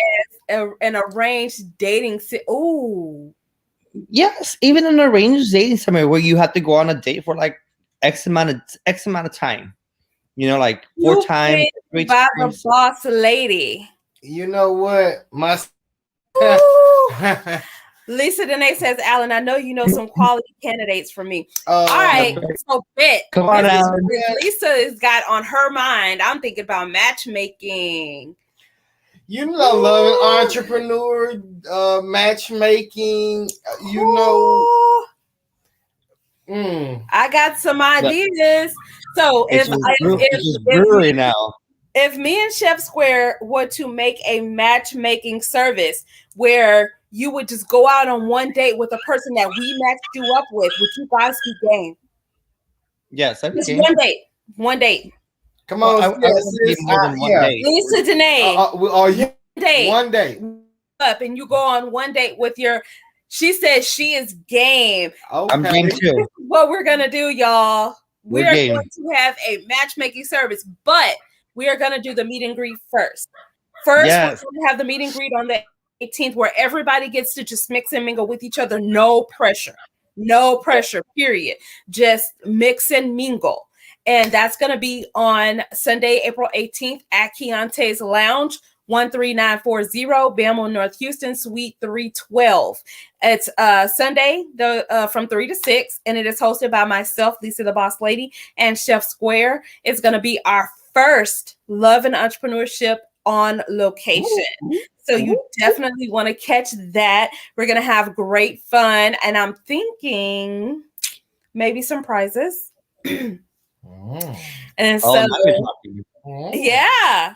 an arranged dating. Ooh, yes, even an arranged dating somewhere where you have to go on a date for like X amount of time. Like 4 times, 3 by times. the boss lady. You know what? Lisa Danae says, Alan, I know you know some quality candidates for me. All right, so bet. Come on, Alan. Lisa has got on her mind. I'm thinking about matchmaking. You know, Love and Entrepreneur, matchmaking. You know. I got some ideas. So if me and Chef Square were to make a matchmaking service where you would just go out on one date with a person that we matched you up with, would you guys be game? Yes, I'm just game. One date. Come on, I more than one date. Lisa Danae. One date. Up and you go on one date with your. She says she is game. Okay. I'm game too. What we're gonna do, y'all? We are going to have a matchmaking service, but we are going to do the meet and greet first. We're going to have the meet and greet on the 18th, where everybody gets to just mix and mingle with each other. No pressure, period. Just mix and mingle. And that's going to be on Sunday, April 18th at Keontae's Lounge, 13940 Belmont, North Houston, Suite 312. It's Sunday from 3 to 6, and it is hosted by myself, Lisa the Boss Lady, and Chef Square. It's going to be our first Love and Entrepreneurship on location. So you definitely want to catch that. We're going to have great fun, and I'm thinking maybe some prizes. And so yeah,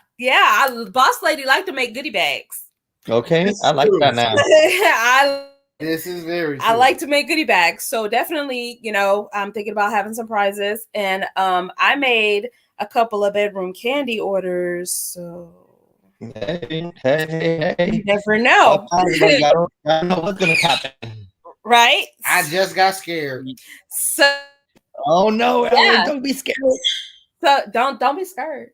Boss Lady like to make goodie bags. Okay, I like that now. This is very true. I like to make goodie bags, so definitely, I'm thinking about having some prizes. And I made a couple of bedroom candy orders. So Hey. You never know. I don't know what's gonna happen. Right? I just got scared. So Oh no, Ellen, yeah. don't be scared. So don't be scared.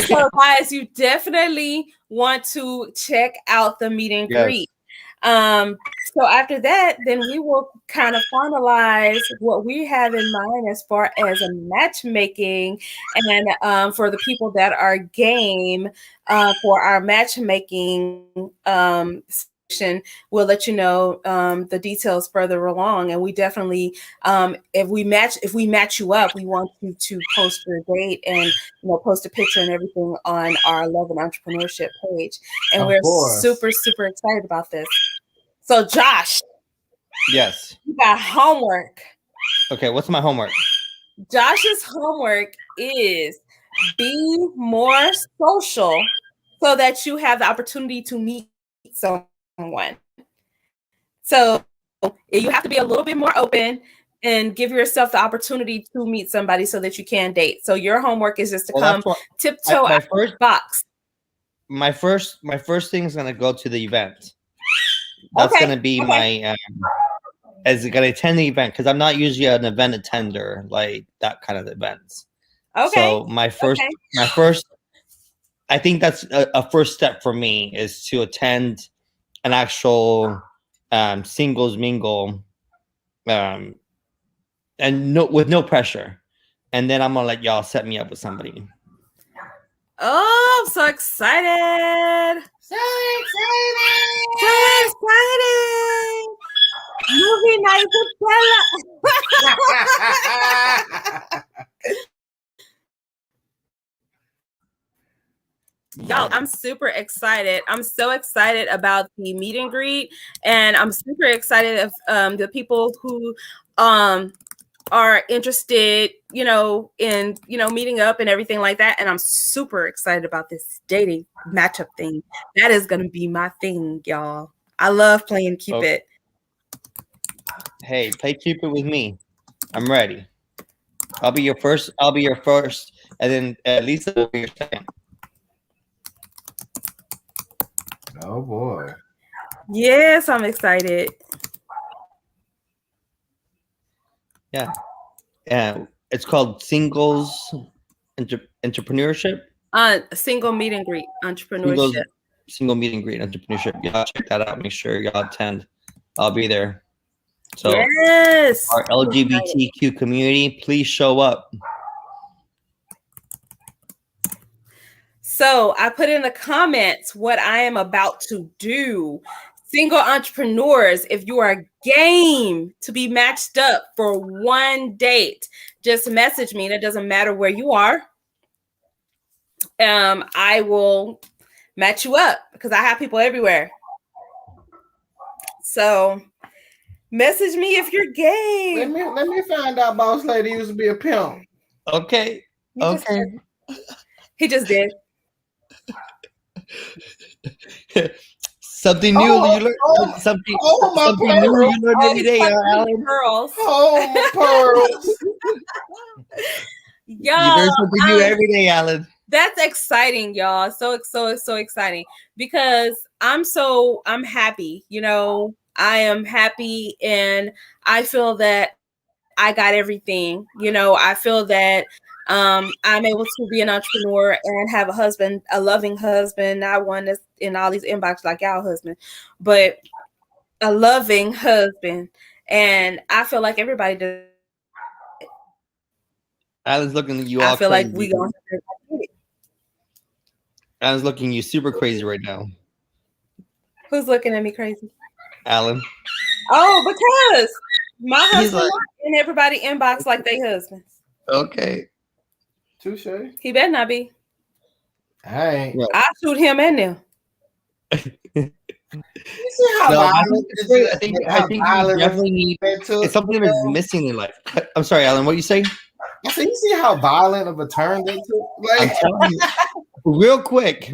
So guys, you definitely want to check out the meet and greet. So after that, then we will kind of finalize what we have in mind as far as a matchmaking, and for the people that are game for our matchmaking session, we'll let you know the details further along. And we definitely, if we match you up, we want you to post your date and post a picture and everything on our Love and Entrepreneurship page. And we're super, super excited about this. So Josh. Yes. You got homework. Okay, what's my homework? Josh's homework is be more social so that you have the opportunity to meet someone. So you have to be a little bit more open and give yourself the opportunity to meet somebody so that you can date. So your homework is just to come tiptoe out the box. My first thing is gonna go to the event. That's gonna be my as gonna attend the event, because I'm not usually an event attender, like that kind of events. Okay. So my first, I think that's a first step for me, is to attend an actual singles mingle, and with no pressure, and then I'm gonna let y'all set me up with somebody. Oh, I'm so excited! So excited! Movie night Y'all, I'm super excited. I'm so excited about the meet and greet, and I'm super excited of the people who are interested, in meeting up and everything like that. And I'm super excited about this dating matchup thing. That is gonna be my thing, y'all. I love playing Cupid. Okay. Hey, play Cupid with me. I'm ready. I'll be your first, and then at least will be your second. Oh boy. Yes, I'm excited. Yeah. It's called Singles Entrepreneurship. Single meet and greet entrepreneurship. Single meet and greet entrepreneurship. Y'all check that out. Make sure y'all attend. I'll be there. So yes, our LGBTQ community, please show up. So I put in the comments what I am about to do. Single entrepreneurs, if you are game to be matched up for one date, just message me. And it doesn't matter where you are. I will match you up because I have people everywhere. So message me if you're gay. Let me find out boss lady used to be a pimp. Okay. He just did. Something new you learn. Something new you learn every day, Alan. Pearls. Oh, my pearls. Y'all, you learn something new every day, Alan. That's exciting, y'all. So exciting because I'm happy. I am happy, and I feel that I got everything. I feel that I'm able to be an entrepreneur and have a husband, a loving husband, not one that's in all these inboxes like y'all husband, but a loving husband. And I feel like everybody does. Alan's looking at you all crazy. I feel like we going to. Alan's looking at you super crazy right now. Who's looking at me crazy? Alan. Oh, because my husband and everybody inbox like they husbands. Okay. Touche. He better not be. Hey. I'll shoot him in there. You see how violent I think you definitely need. It's something that's missing in life. I'm sorry, Alan. What you say? I said, you see how violent of a turn that took? Like, I'm telling you, real quick.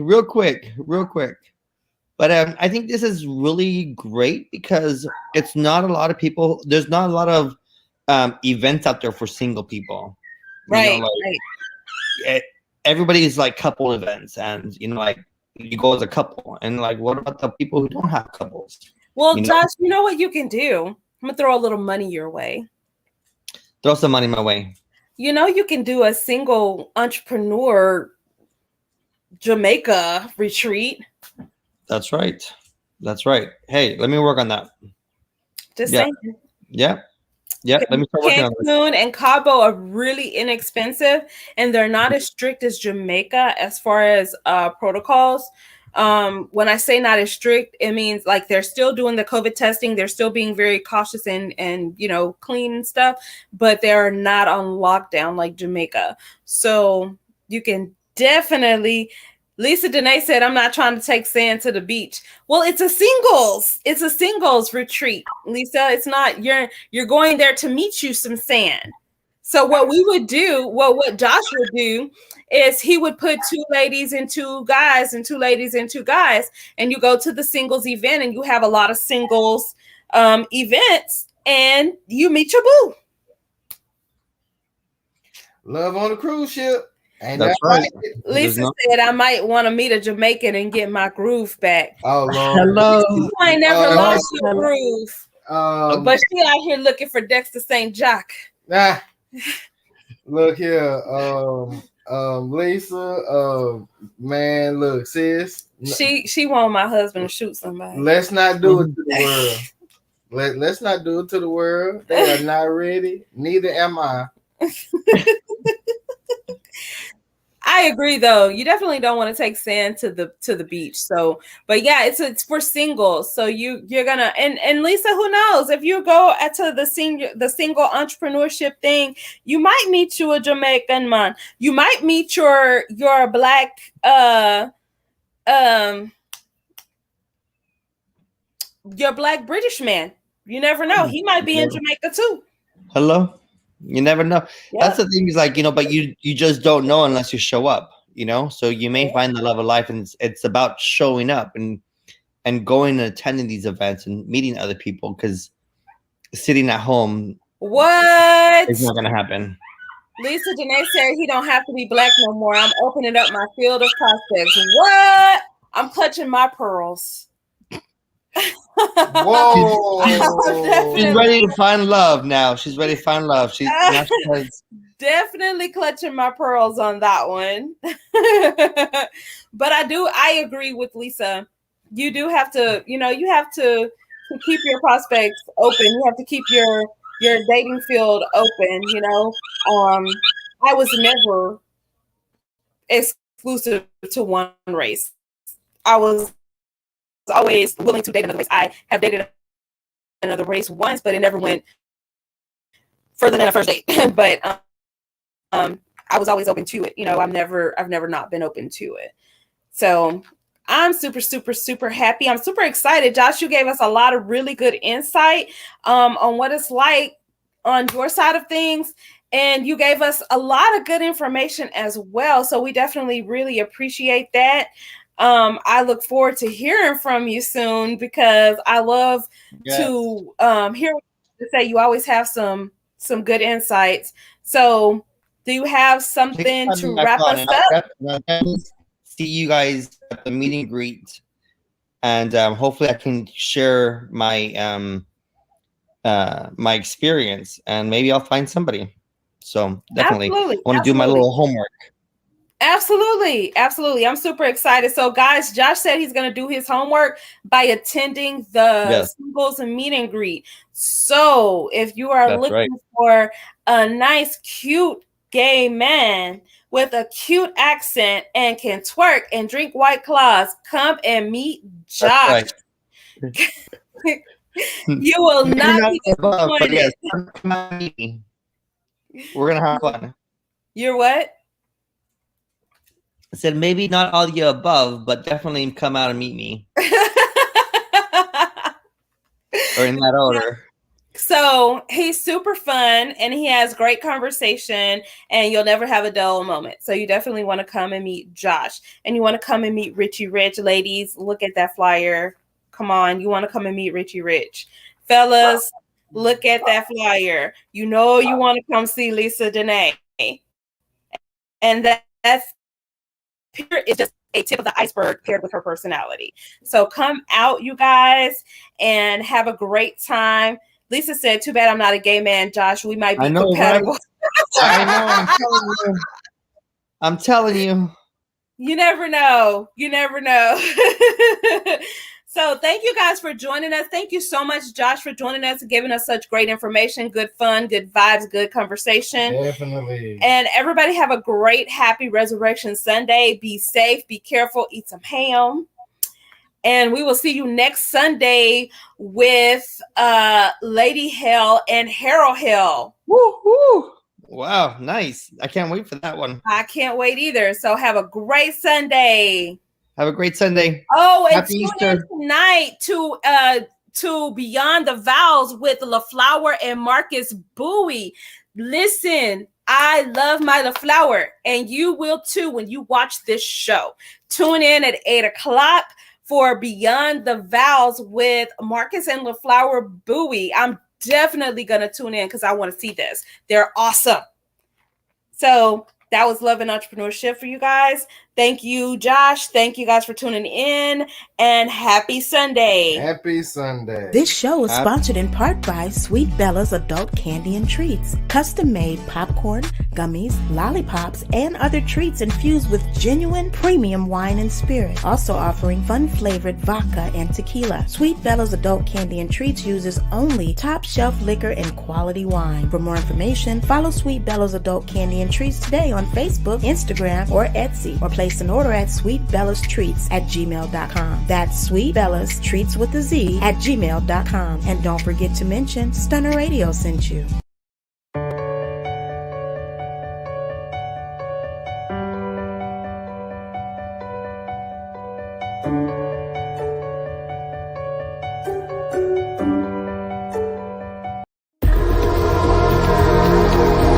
But I think this is really great because it's not a lot of people. There's not a lot of events out there for single people. Right. Everybody's like couple events, and you go as a couple. And like, what about the people who don't have couples? Well, You know? Josh, you know what you can do? I'm gonna throw a little money your way. Throw some money my way. You know, you can do a single entrepreneur Jamaica retreat. That's right. That's right. Hey, let me work on that. Just saying. Yeah. Yeah. Let me start working on this. Cancun and Cabo are really inexpensive, and they're not as strict as Jamaica as far as protocols. When I say not as strict, it means like they're still doing the COVID testing. They're still being very cautious and clean and stuff, but they're not on lockdown like Jamaica. So you can definitely. Lisa Danae said, "I'm not trying to take sand to the beach." Well, it's a singles retreat, Lisa. It's not you're going there to meet you some sand. So what we would do, what Josh would do is he would put 2 ladies and 2 guys and 2 ladies and 2 guys, and you go to the singles event and you have a lot of singles events and you meet your boo. Love on a cruise ship. And that's right. Lisa said I might want to meet a Jamaican and get my groove back. Oh Lord. Hello. I ain't never lost your groove. But she out here looking for Dexter St. Jock. Nah. Look here, Lisa, man, look, sis. She want my husband to shoot somebody. Let's not do it to the world. Let's not do it to the world. They are not ready. Neither am I. I agree, though. You definitely don't want to take sand to the beach. So, but yeah, it's for singles. So you're gonna and Lisa, who knows, if you go to the single entrepreneurship thing, you might meet you a Jamaican man. You might meet your black your black British man. You never know. He might be in Jamaica too. Hello. You never know. Yeah. That's the thing is like, but you just don't know unless you show up, so you may find the love of life, and it's about showing up and going and attending these events and meeting other people, because sitting at home, it's not going to happen. Lisa Janae said he don't have to be black no more. I'm opening up my field of prospects. What? I'm clutching my pearls. Whoa! She's ready to find love now. She's ready to find love. She's definitely clutching my pearls on that one. But I agree with Lisa. You do have to, you have to keep your prospects open. You have to keep your dating field open. I was never exclusive to one race. I was always willing to date another race. I have dated another race once, but it never went further than a first date. But I was always open to it. I've never not been open to it. So I'm super, super, super happy. I'm super excited. Josh, you gave us a lot of really good insight on what it's like on your side of things. And you gave us a lot of good information as well. So we definitely really appreciate that. I look forward to hearing from you soon, because I love to hear what you say. You always have some good insights. So do you have something to wrap us up? See you guys at the meet and greet, and hopefully I can share my my experience, and maybe I'll find somebody. So definitely I want to do my little homework. Absolutely. I'm super excited. So guys, Josh said he's going to do his homework by attending the singles and meet and greet. So if you are looking for a nice, cute gay man with a cute accent and can twerk and drink White Claws, come and meet Josh. You will not be disappointed. We're going to have fun. You're what? I said maybe not all the above, but definitely come out and meet me. Or in that order. So he's super fun and he has great conversation, and you'll never have a dull moment. So you definitely want to come and meet Josh, and you want to come and meet Richie Rich. Ladies, look at that flyer. Come on. You want to come and meet Richie Rich. Fellas, look at that flyer. You want to come see Lisa Danae. And that's picture is just a tip of the iceberg paired with her personality. So come out, you guys, and have a great time. Lisa said, too bad I'm not a gay man, Josh. We might be compatible. Right? I know. I'm telling you. You never know. You never know. So thank you guys for joining us. Thank you so much, Josh, for joining us and giving us such great information, good fun, good vibes, good conversation. Definitely. And everybody have a great, happy Resurrection Sunday. Be safe, be careful, eat some ham. And we will see you next Sunday with Lady Hell and Harold Hell. Woo, woo. Wow, nice. I can't wait for that one. I can't wait either. So have a great Sunday. Have a great Sunday. Oh, and Happy tune Easter. in tonight to Beyond the Vows with LaFlower and Marcus Bowie. Listen, I love my LaFlower, and you will too when you watch this show. Tune in at 8:00 for Beyond the Vows with Marcus and LaFlower Bowie. I'm definitely going to tune in because I want to see this. They're awesome. So that was Love and Entrepreneurship for you guys. Thank you, Josh. Thank you guys for tuning in, and happy Sunday. Happy Sunday. This show is sponsored in part by Sweet Bella's Adult Candy and Treats. Custom-made popcorn, gummies, lollipops, and other treats infused with genuine premium wine and spirit. Also offering fun-flavored vodka and tequila. Sweet Bella's Adult Candy and Treats uses only top-shelf liquor and quality wine. For more information, follow Sweet Bella's Adult Candy and Treats today on Facebook, Instagram, or Etsy, or place an order at sweetbellastreats@gmail.com. That's Sweet Bella's Treats with a Z @gmail.com. And don't forget to mention Stunner Radio sent you.